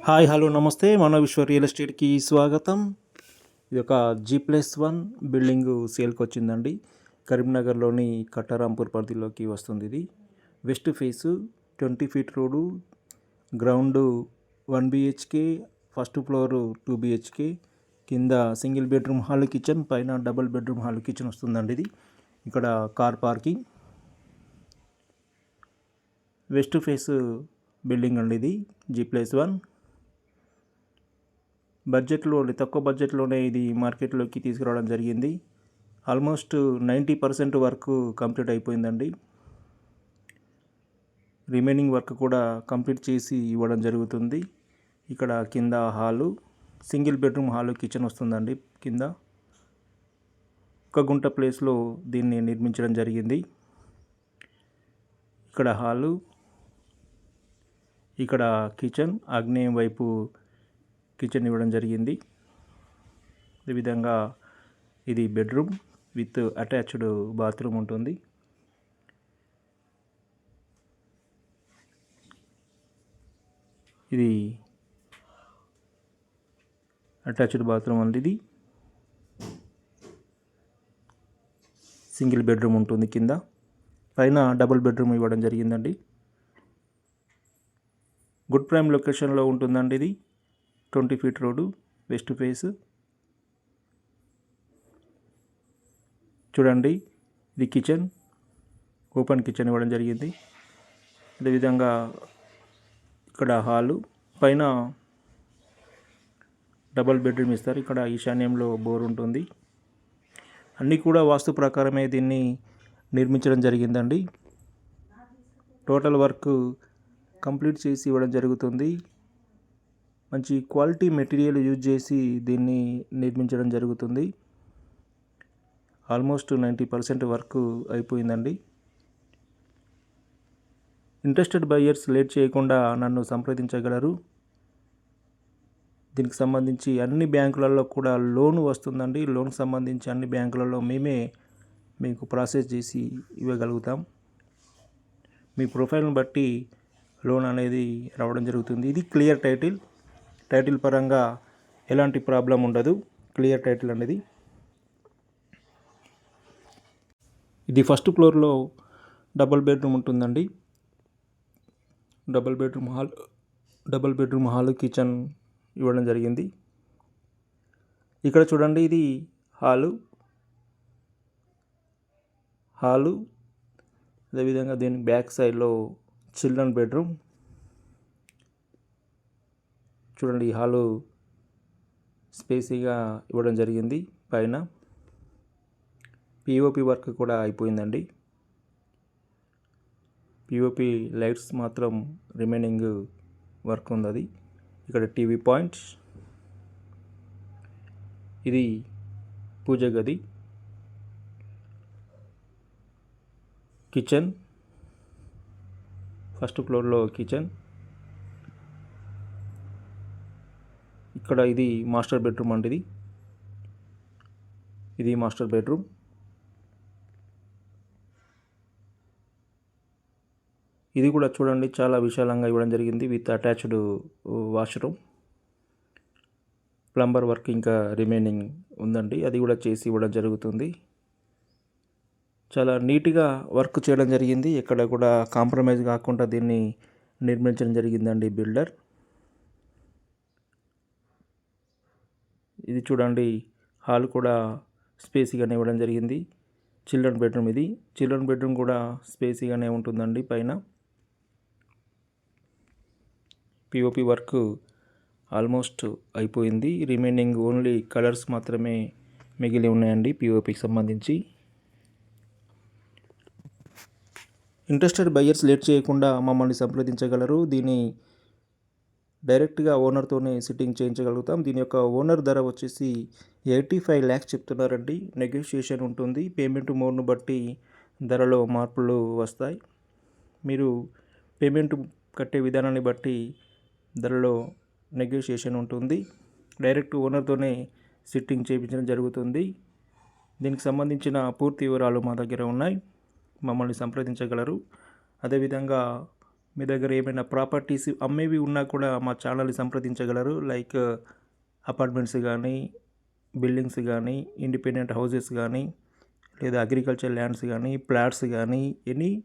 Hi hello నమస్తే మన విశ్వ రియల్ ఎస్టేట్కి స్వాగతం. ఇది ఒక G+1 బిల్డింగ్ సేల్కి వచ్చిందండి. కరీంనగర్లోని కట్టారాంపూర్ పరిధిలోకి వస్తుంది. ఇది west face 20 feet road, ground 1 BHK, first floor 2 BHK, కింద సింగిల్ బెడ్రూమ్ హాల్ కిచెన్, పైన డబుల్ బెడ్రూమ్ హాల్ కిచెన్ వస్తుందండి. ఇది ఇక్కడ car parking. West face building అండి ఇది G+1. తక్కువ బడ్జెట్లోనే ఇది మార్కెట్లోకి తీసుకురావడం జరిగింది. ఆల్మోస్ట్ 90% వర్క్ కంప్లీట్ అయిపోయిందండి. రిమైనింగ్ వర్క్ కూడా కంప్లీట్ చేసి ఇవ్వడం జరుగుతుంది. ఇక్కడ కింద hall, single bedroom hall kitchen వస్తుందండి. కింద 1 గుంట ప్లేస్లో దీన్ని నిర్మించడం జరిగింది. ఇక్కడ హాలు, ఇక్కడ కిచెన్, ఆగ్నేయం వైపు కిచెన్ ఇవ్వడం జరిగింది. ఈ విధంగా ఇది బెడ్రూమ్ విత్ అటాచ్డ్ బాత్రూమ్ ఉంటుంది. ఇది అటాచ్డ్ బాత్రూమ్ అండి. ఇది సింగిల్ బెడ్రూమ్ ఉంటుంది. కింద పైన డబుల్ బెడ్రూమ్ ఇవ్వడం జరిగిందండి. గుడ్ ప్రైమ్ లొకేషన్లో ఉంటుందండి. ఇది 20 ఫీట్ రోడ్డు, వెస్ట్ ఫేస్. చూడండి, ఇది కిచెన్, ఓపెన్ కిచెన్ ఇవ్వడం జరిగింది. అదేవిధంగా ఇక్కడ హాలు, పైన డబల్ బెడ్రూమ్ ఇస్తారు. ఇక్కడ ఈశాన్యంలో బోర్ ఉంటుంది. అన్నీ కూడా వాస్తు ప్రకారమే దీన్ని నిర్మించడం జరిగిందండి. టోటల్ వర్క్ కంప్లీట్ చేసి ఇవ్వడం జరుగుతుంది. మంచి క్వాలిటీ మెటీరియల్ యూజ్ చేసి దీన్ని నిర్మించడం జరుగుతుంది. ఆల్మోస్ట్ 90% వర్క్ అయిపోయిందండి. ఇంట్రెస్టెడ్ బయ్యర్స్ లేట్ చేయకుండా నన్ను సంప్రదించగలరు. దీనికి సంబంధించి అన్ని బ్యాంకులలో కూడా లోన్ వస్తుందండి. లోన్కి సంబంధించి అన్ని బ్యాంకులలో మేమే మీకు ప్రాసెస్ చేసి ఇవ్వగలుగుతాం. మీ ప్రొఫైల్ని బట్టి లోన్ అనేది రావడం జరుగుతుంది. ఇది క్లియర్ టైటిల్ పరంగా ఎలాంటి ప్రాబ్లం ఉండదు. క్లియర్ టైటిల్ అనేది. ఇది ఫస్ట్ ఫ్లోర్లో డబుల్ బెడ్రూమ్ ఉంటుందండి. డబుల్ బెడ్రూమ్ హాల్ కిచెన్ ఇవ్వడం జరిగింది. ఇక్కడ చూడండి, ఇది హాలు. అదేవిధంగా దీని బ్యాక్ సైడ్లో చిల్డ్రన్ బెడ్రూమ్. చూడండి, ఈ హాలు స్పేసీగా ఇవ్వడం జరిగింది. పైన పిఓపి వర్క్ కూడా అయిపోయిందండి. పిఓపి లైట్స్ మాత్రం రిమైనింగ్ వర్క్ ఉంది. అది ఇక్కడ టీవీ పాయింట్. ఇది పూజ గది, కిచెన్, ఫస్ట్ ఫ్లోర్లో కిచెన్. ఇక్కడ ఇది మాస్టర్ బెడ్రూమ్ అండి. ఇది మాస్టర్ బెడ్రూమ్. ఇది కూడా చూడండి, చాలా విశాలంగా ఇవ్వడం జరిగింది with attached washroom. Plumber work ఇంకా రిమైనింగ్ ఉందండి, అది కూడా చేసి ఇవ్వడం జరుగుతుంది. చాలా నీట్గా వర్క్ చేయడం జరిగింది. ఎక్కడ కూడా కాంప్రమైజ్ కాకుండా దీన్ని నిర్మించడం జరిగిందండి బిల్డర్. ఇది చూడండి, హాల్ కూడా స్పేసీగానే ఇవ్వడం జరిగింది. Children bedroom. ఇది చిల్డ్రన్ బెడ్రూమ్ కూడా స్పేసీగానే ఉంటుందండి. పైన పిఓపి వర్క్ ఆల్మోస్ట్ అయిపోయింది. రిమైనింగ్ ఓన్లీ కలర్స్ మాత్రమే మిగిలి ఉన్నాయండి పిఓపికి సంబంధించి. ఇంట్రెస్టెడ్ బయ్యర్స్ లేట్ చేయకుండా మమ్మల్ని సంప్రదించగలరు. దీన్ని డైరెక్ట్గా ఓనర్తోనే సిట్టింగ్ చేయించగలుగుతాం. దీని యొక్క ఓనర్ ధర వచ్చేసి 85 lakhs చెప్తున్నారండి. నెగోషియేషన్ ఉంటుంది. పేమెంట్ మోడ్ను బట్టి ధరలో మార్పులు వస్తాయి. మీరు పేమెంట్ కట్టే విధానాన్ని బట్టి ధరలో నెగోషియేషన్ ఉంటుంది. డైరెక్ట్ ఓనర్తోనే సిట్టింగ్ చేయించడం జరుగుతుంది. దీనికి సంబంధించిన పూర్తి వివరాలు మా దగ్గర ఉన్నాయి. మమ్మల్ని సంప్రదించగలరు. అదేవిధంగా మీ దగ్గర ఏమైనా ప్రాపర్టీస్ అమ్మేవి ఉన్నా కూడా మా ఛానల్ని సంప్రదించగలరు. లైక్ అపార్ట్మెంట్స్ కానీ, బిల్డింగ్స్ కానీ, ఇండిపెండెంట్ హౌసెస్ కానీ, లేదా అగ్రికల్చర్ ల్యాండ్స్ కానీ, ప్లాట్స్ కానీ, ఎనీ